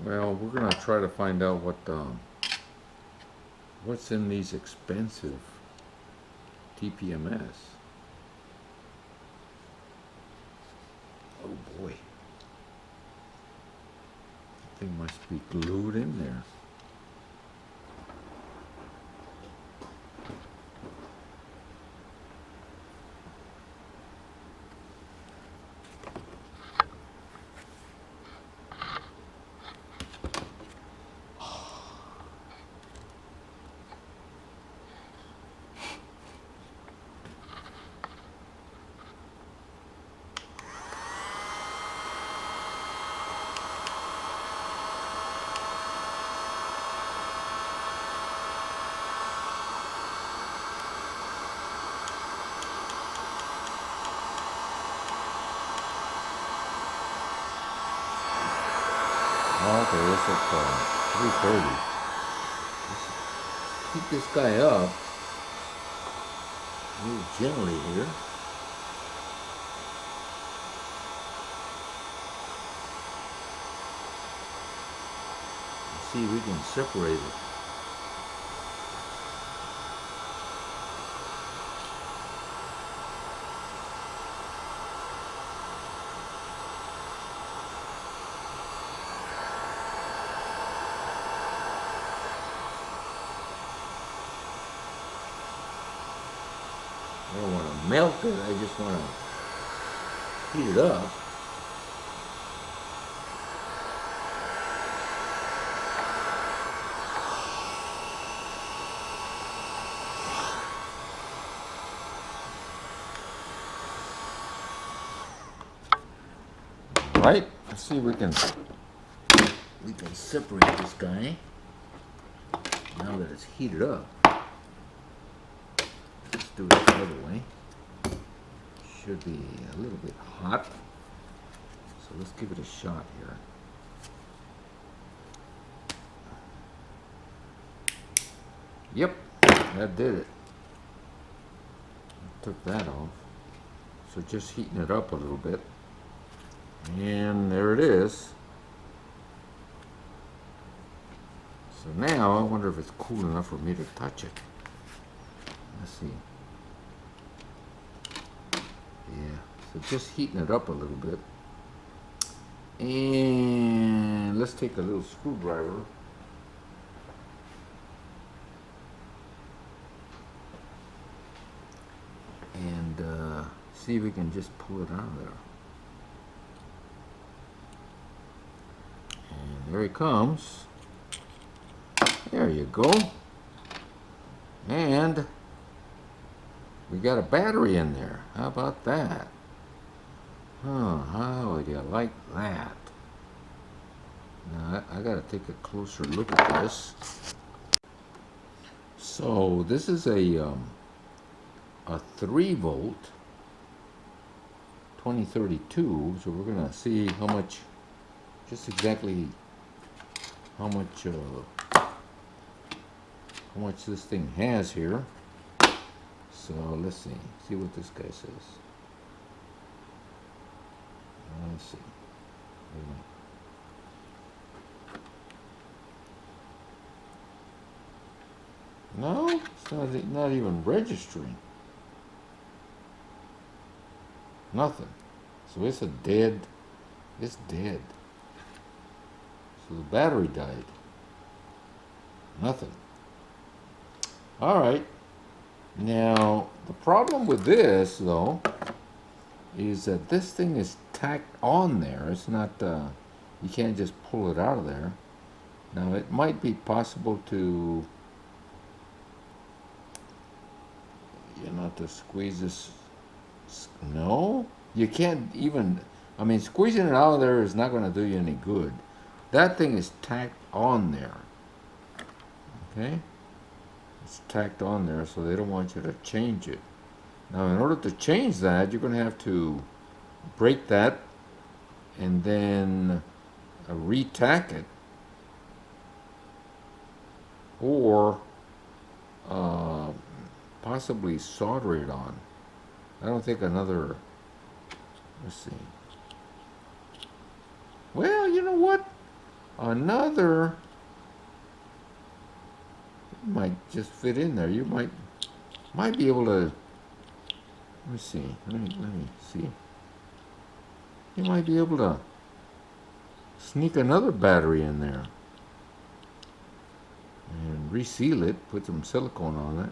Well, we're gonna try to find out what's in these expensive TPMS. Oh boy, that thing must be glued in there. Okay, it's at 3:30. Keep this guy up. Move gently here. See if we can separate it. I don't want to melt it, I just want to heat it up. All right, let's see if we can separate this guy now that it's heated up. Let's do it the other way. Should be a little bit hot, so let's give it a shot here. Yep, that did it. Took that off. So just heating it up a little bit. And there it is. So now I wonder if it's cool enough for me to touch it. Let's see. Yeah, so just heating it up a little bit. And let's take a little screwdriver. And see if we can just pull it out of there. And there he comes. There you go. And we got a battery in there. How about that? Huh, how would you like that? Now I gotta take a closer look at this. So this is a 3-volt 2032. So we're gonna see how much, just exactly how much this thing has here. So let's see what this guy says. Let's see. No, it's not even registering. Nothing. So it's dead. So the battery died. Nothing. All right. Now, the problem with this, though, is that this thing is tacked on there. It's not, you can't just pull it out of there. Now, it might be possible to, to squeeze this. No, you can't even, I mean, squeezing it out of there is not going to do you any good. That thing is tacked on there. Okay? It's tacked on there, so they don't want you to change it. Now, in order to change that, you're going to have to break that and then re-tack it, or possibly solder it on. I don't think another, let's see. Well, you know what? Another might just fit in there. You might be able to. Let me see. Let me see. You might be able to sneak another battery in there and reseal it. Put some silicone on it.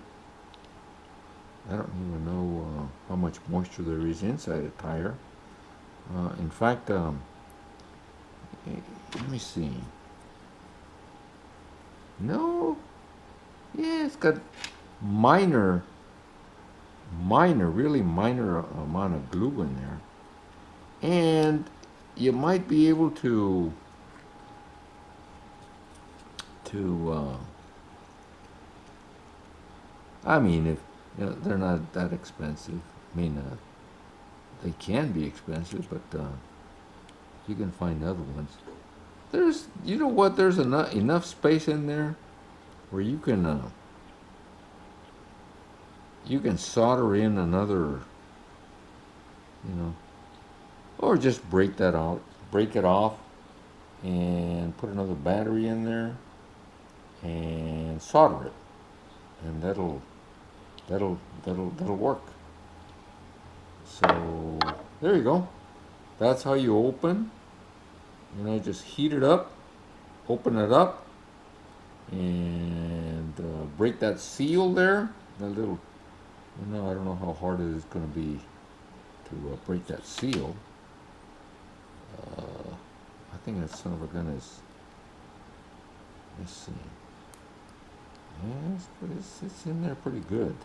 I don't even know how much moisture there is inside a tire. In fact, let me see. No, yeah, it's got really minor amount of glue in there, and you might be able to I mean, if you know, they're not that expensive. I mean, they can be expensive, but you can find other ones. There's, you know what? There's enough space in there where you can solder in another, you know, or just break that out, break it off, and put another battery in there and solder it, and that'll work. So there you go. That's how you open. You know, just heat it up, open it up, and break that seal there. That little, you know, I don't know how hard it is going to be to break that seal. I think that son of a gun is. Let's see. Yes, but it's in there pretty good.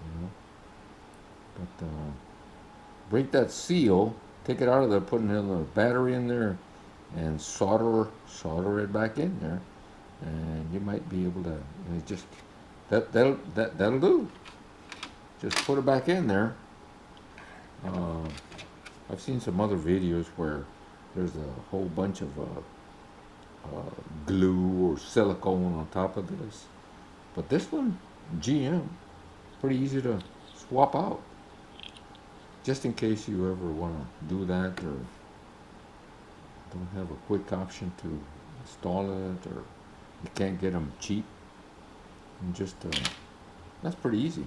You know, but break that seal, take it out of there, put another battery in there, and solder it back in there, and you might be able to, you know, just that'll do. Just put it back in there. I've seen some other videos where there's a whole bunch of glue or silicone on top of this, but this one, GM, pretty easy to swap out. Just in case you ever want to do that or don't have a quick option to install it, or you can't get them cheap, and just that's pretty easy.